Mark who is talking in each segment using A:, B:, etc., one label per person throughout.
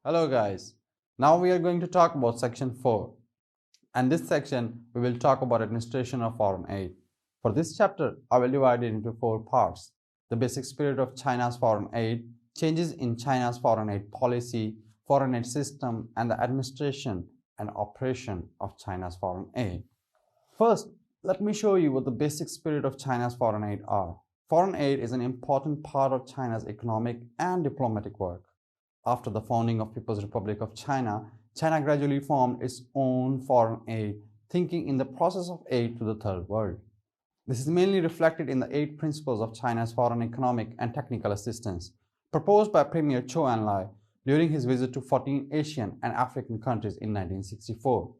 A: Hello guys, now we are going to talk about section 4, and this section we will talk about administration of foreign aid. For this chapter, I will divide it into 4 parts: the basic spirit of China's foreign aid, changes in China's foreign aid policy, foreign aid system, and the administration and operation of China's foreign aid. First, let me show you what the basic spirit of China's foreign aid are. Foreign aid is an important part of China's economic and diplomatic work. After the founding of People's Republic of China, China gradually formed its own foreign aid, thinking in the process of aid to the third world. This is mainly reflected in the 8 principles of China's foreign economic and technical assistance, proposed by Premier Zhou Enlai during his visit to 14 Asian and African countries in 1964.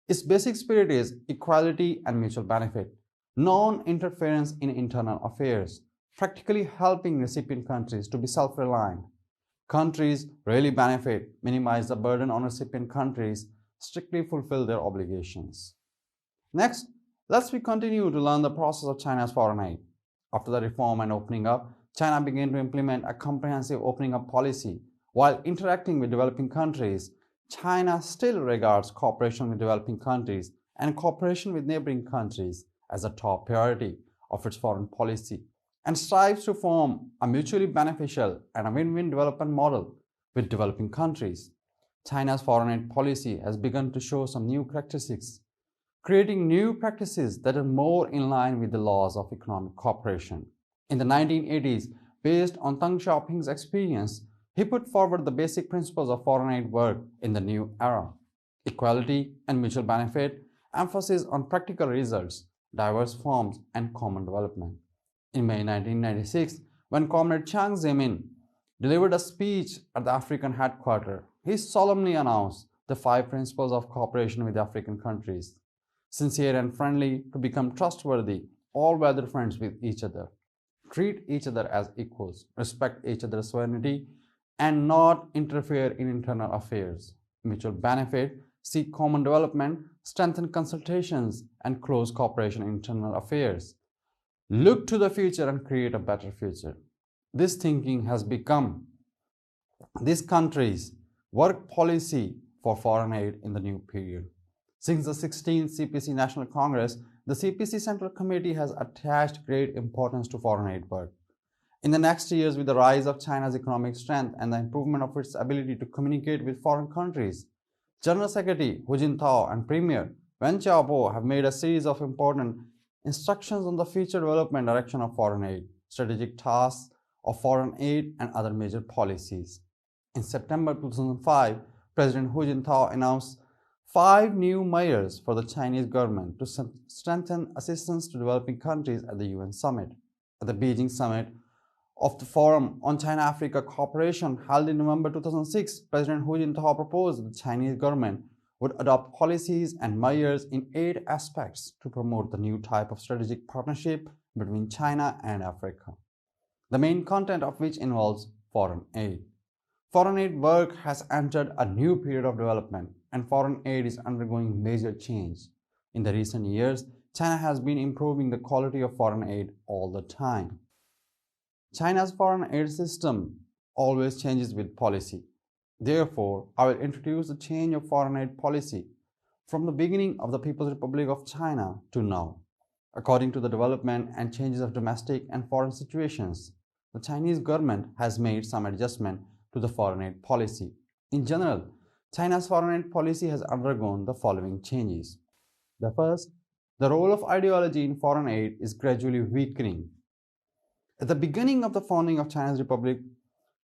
A: Its basic spirit is equality and mutual benefit, non-interference in internal affairs, practically helping recipient countries to be self-reliant. Countries really benefit, minimize the burden on recipient countries, strictly fulfill their obligations. Next, let's continue to learn the process of China's foreign aid. After the reform and opening up, China began to implement a comprehensive opening up policy. While interacting with developing countries, China still regards cooperation with developing countries and cooperation with neighboring countries as a top priority of its foreign policy, and strives to form a mutually beneficial and a win-win development model with developing countries. China's foreign aid policy has begun to show some new characteristics, creating new practices that are more in line with the laws of economic cooperation. In the 1980s, based on Deng Xiaoping's experience, he put forward the basic principles of foreign aid work in the new era: equality and mutual benefit, emphasis on practical results, diverse forms, and common development. In May 1996, when Comrade Jiang Zemin delivered a speech at the African headquarters, he solemnly announced the 5 principles of cooperation with African countries: sincere and friendly, to become trustworthy, all-weather friends with each other, treat each other as equals, respect each other's sovereignty, and not interfere in internal affairs, mutual benefit, seek common development, strengthen consultations, and close cooperation in internal affairs. Look to the future and create a better future. This thinking has become this country's work policy for foreign aid in the new period. Since the 16th CPC National Congress, the CPC Central Committee has attached great importance to foreign aid work. In the next years, with the rise of China's economic strength and the improvement of its ability to communicate with foreign countries, General Secretary Hu Jintao and Premier Wen Xiaobo have made a series of important instructions on the future development direction of foreign aid, strategic tasks of foreign aid, and other major policies. In September 2005, President Hu Jintao announced 5 new measures for the Chinese government to strengthen assistance to developing countries at the UN Summit. At the Beijing Summit of the Forum on China-Africa Cooperation held in November 2006, President Hu Jintao proposed that the Chinese government would adopt policies and measures in 8 aspects to promote the new type of strategic partnership between China and Africa, the main content of which involves foreign aid. Foreign aid work has entered a new period of development, and foreign aid is undergoing major change. In the recent years, China has been improving the quality of foreign aid all the time. China's foreign aid system always changes with policy. Therefore, I will introduce the change of foreign aid policy from the beginning of the People's Republic of China to now. According to the development and changes of domestic and foreign situations, the Chinese government has made some adjustment to the foreign aid policy. In general, China's foreign aid policy has undergone the following changes. The first, the role of ideology in foreign aid is gradually weakening. At the beginning of the founding of China's Republic,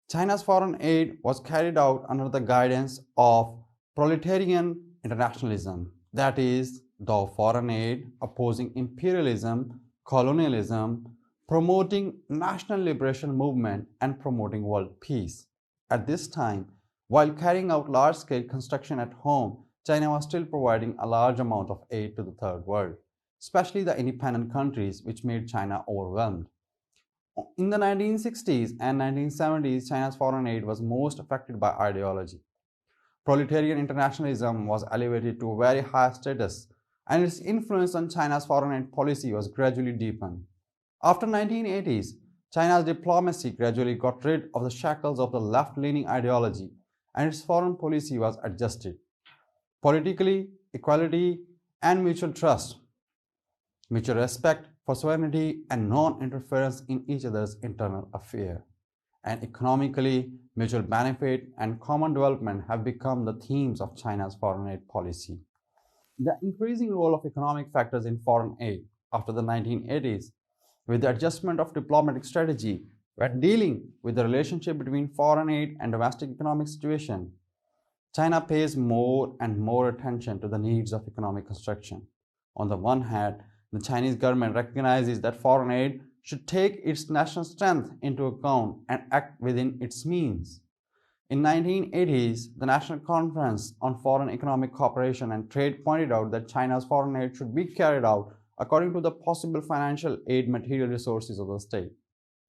A: China's foreign aid was carried out under the guidance of proletarian internationalism, that is, the foreign aid opposing imperialism, colonialism, promoting national liberation movement, and promoting world peace. At this time, while carrying out large-scale construction at home, China was still providing a large amount of aid to the third world, especially the independent countries, which made China overwhelmed. In the 1960s and 1970s, China's foreign aid was most affected by ideology. Proletarian internationalism was elevated to a very high status, and its influence on China's foreign aid policy was gradually deepened. After the 1980s, China's diplomacy gradually got rid of the shackles of the left-leaning ideology and its foreign policy was adjusted. Politically, equality and mutual trust, mutual respect for sovereignty and non-interference in each other's internal affairs, and economically, mutual benefit and common development have become the themes of China's foreign aid policy. The increasing role of economic factors in foreign aid after the 1980s, with the adjustment of diplomatic strategy when dealing with the relationship between foreign aid and domestic economic situation, China pays more and more attention to the needs of economic construction. On the one hand, the Chinese government recognizes that foreign aid should take its national strength into account and act within its means. In 1980s, the National Conference on Foreign Economic Cooperation and Trade pointed out that China's foreign aid should be carried out according to the possible financial aid material resources of the state.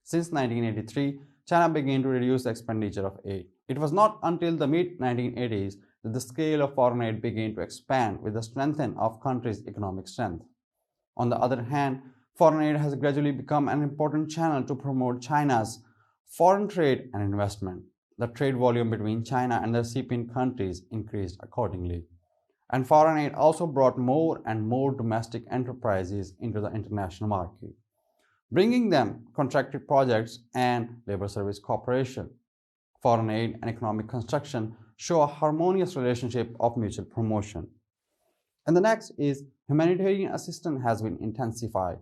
A: Since 1983, China began to reduce the expenditure of aid. It was not until the mid-1980s that the scale of foreign aid began to expand with the strengthening of country's economic strength. On the other hand, foreign aid has gradually become an important channel to promote China's foreign trade and investment. The trade volume between China and the recipient countries increased accordingly. And foreign aid also brought more and more domestic enterprises into the international market, bringing them contracted projects and labor service cooperation. Foreign aid and economic construction show a harmonious relationship of mutual promotion. And the next is humanitarian assistance has been intensified.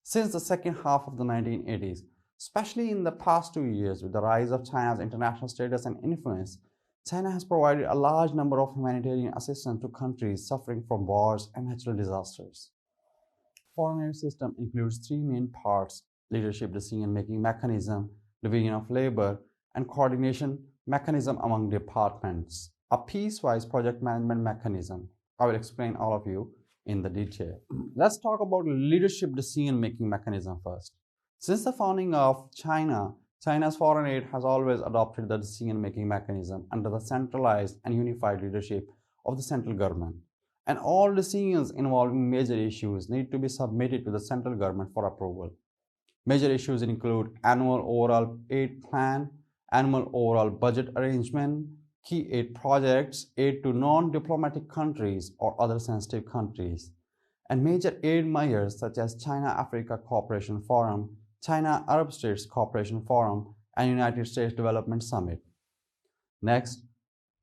A: Since the second half of the 1980s, especially in the past 2 years with the rise of China's international status and influence, China has provided a large number of humanitarian assistance to countries suffering from wars and natural disasters. Foreign aid system includes three main parts: leadership decision-making mechanism, division of labor, and coordination mechanism among departments, a piecewise project management mechanism. I will explain all of you in the detail. Let's talk about leadership decision-making mechanism first. Since the founding of China, China's foreign aid has always adopted the decision-making mechanism under the centralized and unified leadership of the central government. And all decisions involving major issues need to be submitted to the central government for approval. Major issues include annual overall aid plan, annual overall budget arrangement, key aid projects, aid to non-diplomatic countries or other sensitive countries, and major aid measures such as China-Africa Cooperation Forum, China-Arab States Cooperation Forum, and United States Development Summit. Next,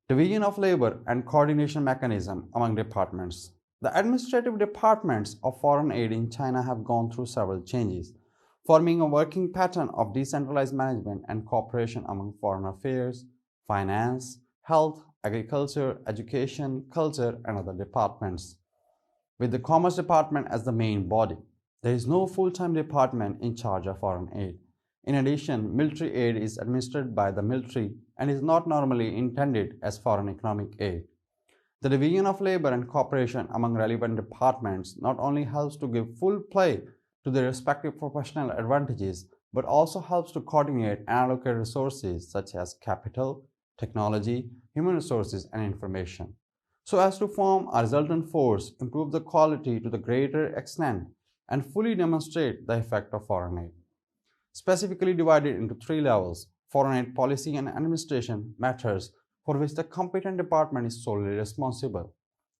A: division of labor and coordination mechanism among departments. The administrative departments of foreign aid in China have gone through several changes, forming a working pattern of decentralized management and cooperation among foreign affairs, finance, health, agriculture, education, culture, and other departments, with the Commerce Department as the main body. There is no full-time department in charge of foreign aid. In addition, military aid is administered by the military and is not normally intended as foreign economic aid. The division of labor and cooperation among relevant departments not only helps to give full play to their respective professional advantages, but also helps to coordinate and allocate resources such as capital, technology, human resources, and information, so as to form a resultant force, improve the quality to the greater extent, and fully demonstrate the effect of foreign aid. Specifically divided into three levels: foreign aid policy and administration matters for which the competent department is solely responsible.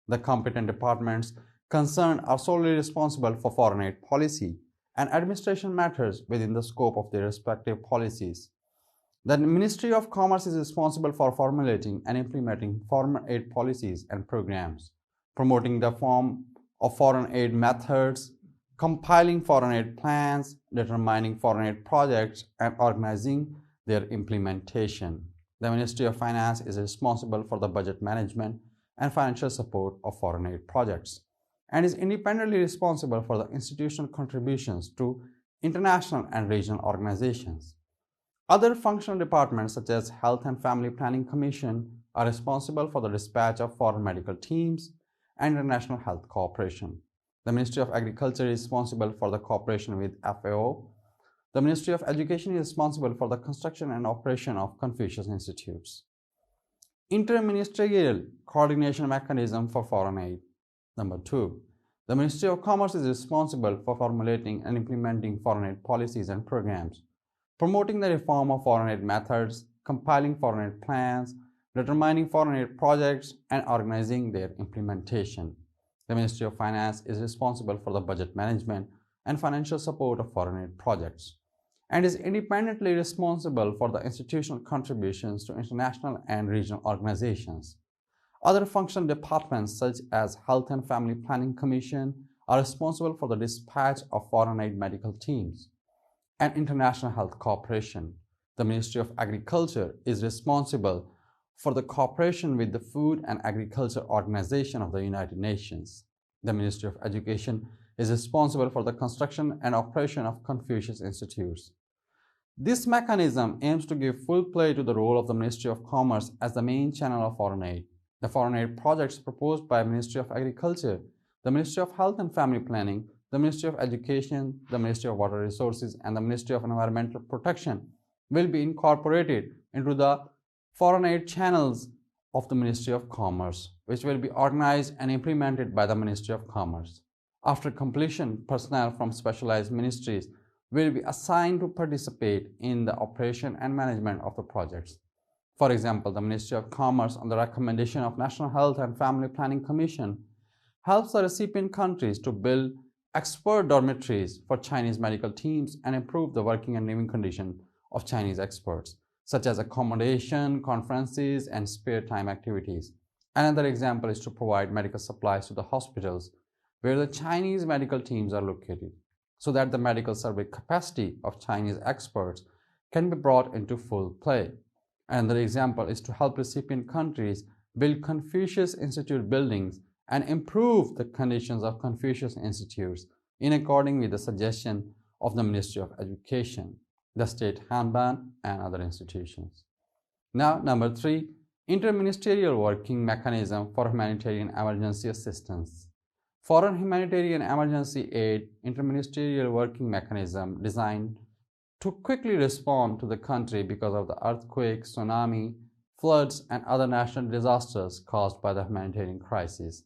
A: The competent departments concerned are solely responsible for foreign aid policy and administration matters within the scope of their respective policies. The Ministry of Commerce is responsible for formulating and implementing foreign aid policies and programs, promoting the form of foreign aid methods, compiling foreign aid plans, determining foreign aid projects, and organizing their implementation. The Ministry of Finance is responsible for the budget management and financial support of foreign aid projects, and is independently responsible for the institutional contributions to international and regional organizations. Other functional departments such as Health and Family Planning Commission are responsible for the dispatch of foreign medical teams and international health cooperation. The Ministry of Agriculture is responsible for the cooperation with FAO. The Ministry of Education is responsible for the construction and operation of Confucius Institutes. Interministerial coordination mechanism for foreign aid. Number 2. The Ministry of Commerce is responsible for formulating and implementing foreign aid policies and programs, promoting the reform of foreign aid methods, compiling foreign aid plans, determining foreign aid projects, and organizing their implementation. The Ministry of Finance is responsible for the budget management and financial support of foreign aid projects, and is independently responsible for the institutional contributions to international and regional organizations. Other functional departments such as Health and Family Planning Commission are responsible for the dispatch of foreign aid medical teams. And international health cooperation. The Ministry of Agriculture is responsible for the cooperation with the Food and Agriculture Organization of the United Nations. The Ministry of Education is responsible for the construction and operation of Confucius Institutes. This mechanism aims to give full play to the role of the Ministry of Commerce as the main channel of foreign aid. The foreign aid projects proposed by the Ministry of Agriculture, the Ministry of Health and Family Planning, the Ministry of Education, the Ministry of Water Resources, and the Ministry of Environmental Protection will be incorporated into the foreign aid channels of the Ministry of Commerce, which will be organized and implemented by the Ministry of Commerce. After completion, personnel from specialized ministries will be assigned to participate in the operation and management of the projects. For example, the Ministry of Commerce, on the recommendation of National Health and Family Planning Commission, helps the recipient countries to build expert dormitories for Chinese medical teams and improve the working and living conditions of Chinese experts, such as accommodation, conferences, and spare time activities. Another example is to provide medical supplies to the hospitals where the Chinese medical teams are located, so that the medical survey capacity of Chinese experts can be brought into full play. Another example is to help recipient countries build Confucius Institute buildings and improve the conditions of Confucius Institutes in accordance with the suggestion of the Ministry of Education, the State Hanban, and other institutions. Now, number 3, Interministerial Working Mechanism for Humanitarian Emergency Assistance. Foreign Humanitarian Emergency Aid Interministerial Working Mechanism designed to quickly respond to the country because of the earthquake, tsunami, floods, and other national disasters caused by the humanitarian crisis.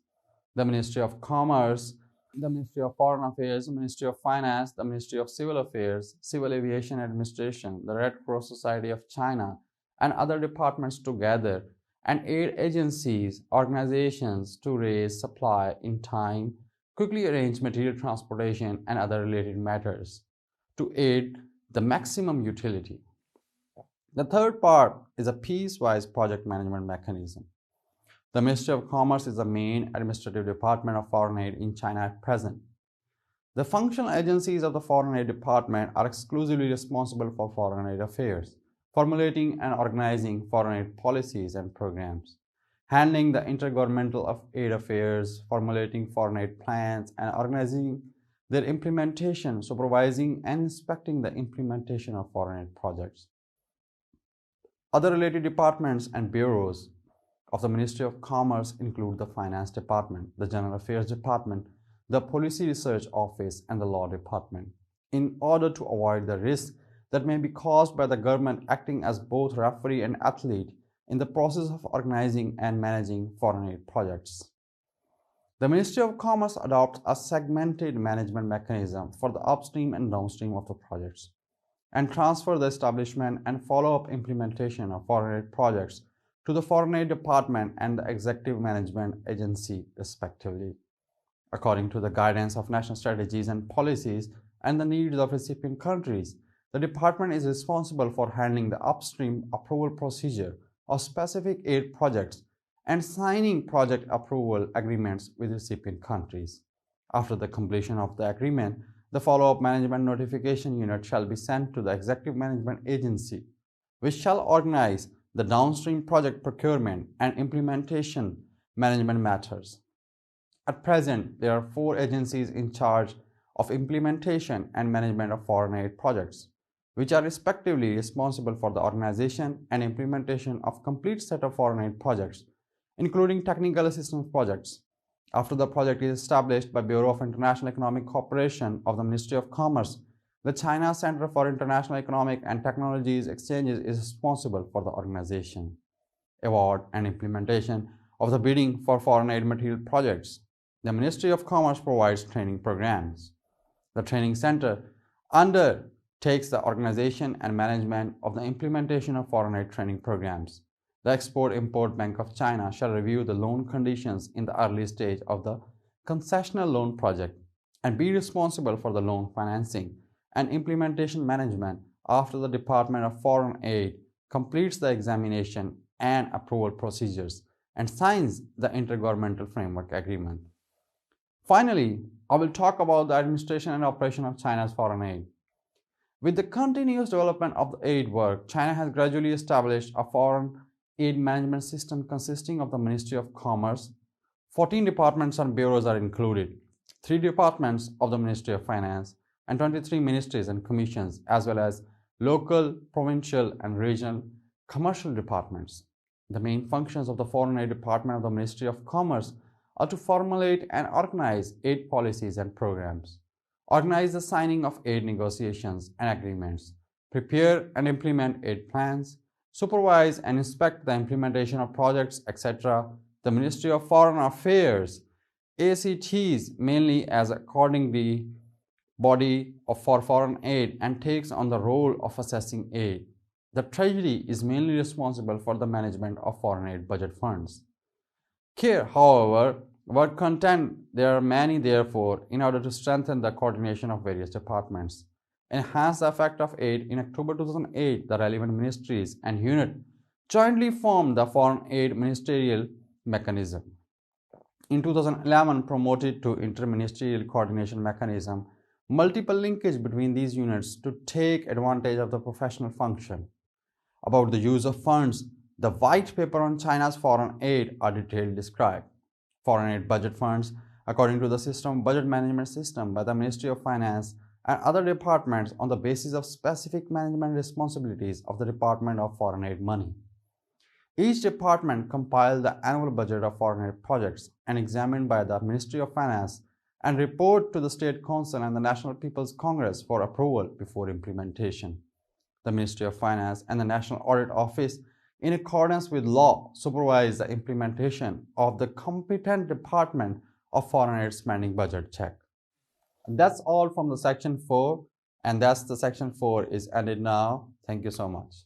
A: The Ministry of Commerce, the Ministry of Foreign Affairs, the Ministry of Finance, the Ministry of Civil Affairs, Civil Aviation Administration, the Red Cross Society of China, and other departments together, and aid agencies, organizations to raise supply in time, quickly arrange material transportation, and other related matters to aid the maximum utility. The third part is a piecewise project management mechanism. The Ministry of Commerce is the main administrative department of foreign aid in China at present. The functional agencies of the foreign aid department are exclusively responsible for foreign aid affairs, formulating and organizing foreign aid policies and programs, handling the intergovernmental aid affairs, formulating foreign aid plans, and organizing their implementation, supervising and inspecting the implementation of foreign aid projects. Other related departments and bureaus of the Ministry of Commerce include the Finance Department, the General Affairs Department, the Policy Research Office, and the Law Department, in order to avoid the risk that may be caused by the government acting as both referee and athlete in the process of organizing and managing foreign aid projects. The Ministry of Commerce adopts a segmented management mechanism for the upstream and downstream of the projects, and transfer the establishment and follow-up implementation of foreign aid projects to the Foreign Aid Department and the Executive Management Agency, respectively, according to the guidance of national strategies and policies and the needs of recipient countries. The department is responsible for handling the upstream approval procedure of specific aid projects and signing project approval agreements with recipient countries. After the completion of the agreement, the follow-up management notification unit shall be sent to the Executive Management Agency, which shall organize the downstream project procurement and implementation management matters. At present, there are 4 agencies in charge of implementation and management of foreign aid projects, which are respectively responsible for the organization and implementation of complete set of foreign aid projects, including technical assistance projects. After the project is established by Bureau of International Economic Cooperation of the Ministry of Commerce, the China Center for International Economic and Technologies Exchanges is responsible for the organization, award, and implementation of the bidding for foreign aid material projects. The Ministry of Commerce provides training programs. The Training Center undertakes the organization and management of the implementation of foreign aid training programs. The Export-Import Bank of China shall review the loan conditions in the early stage of the concessional loan project and be responsible for the loan financing and implementation management after the Department of Foreign Aid completes the examination and approval procedures and signs the Intergovernmental Framework Agreement. Finally, I will talk about the administration and operation of China's foreign aid. With the continuous development of the aid work, China has gradually established a foreign aid management system consisting of the Ministry of Commerce. 14 departments and bureaus are included, 3 departments of the Ministry of Finance, and 23 ministries and commissions, as well as local, provincial, and regional commercial departments. The main functions of the Foreign Aid Department of the Ministry of Commerce are to formulate and organize aid policies and programs, organize the signing of aid negotiations and agreements, prepare and implement aid plans, supervise and inspect the implementation of projects, etc. The Ministry of Foreign Affairs, ACTs, mainly as a coordinating body for foreign aid and takes on the role of assessing aid. The Treasury is mainly responsible for the management of foreign aid budget funds. Here, however, word content, there are many therefore, in order to strengthen the coordination of various departments. Enhance the effect of aid. In October 2008, the relevant ministries and unit jointly formed the Foreign Aid Ministerial Mechanism. In 2011, promoted to Interministerial Coordination Mechanism, multiple linkage between these units to take advantage of the professional function. About the use of funds, the white paper on China's foreign aid are detailedly described. Foreign aid budget funds, according to the budget management system by the Ministry of Finance and other departments on the basis of specific management responsibilities of the Department of Foreign Aid Money. Each department compiled the annual budget of foreign aid projects and examined by the Ministry of Finance and report to the State Council and the National People's Congress for approval before implementation. The Ministry of Finance and the National Audit Office, in accordance with law, supervise the implementation of the competent Department of Foreign Aid Spending Budget Check. That's all from the section 4, and that's the section 4 is ended now. Thank you so much.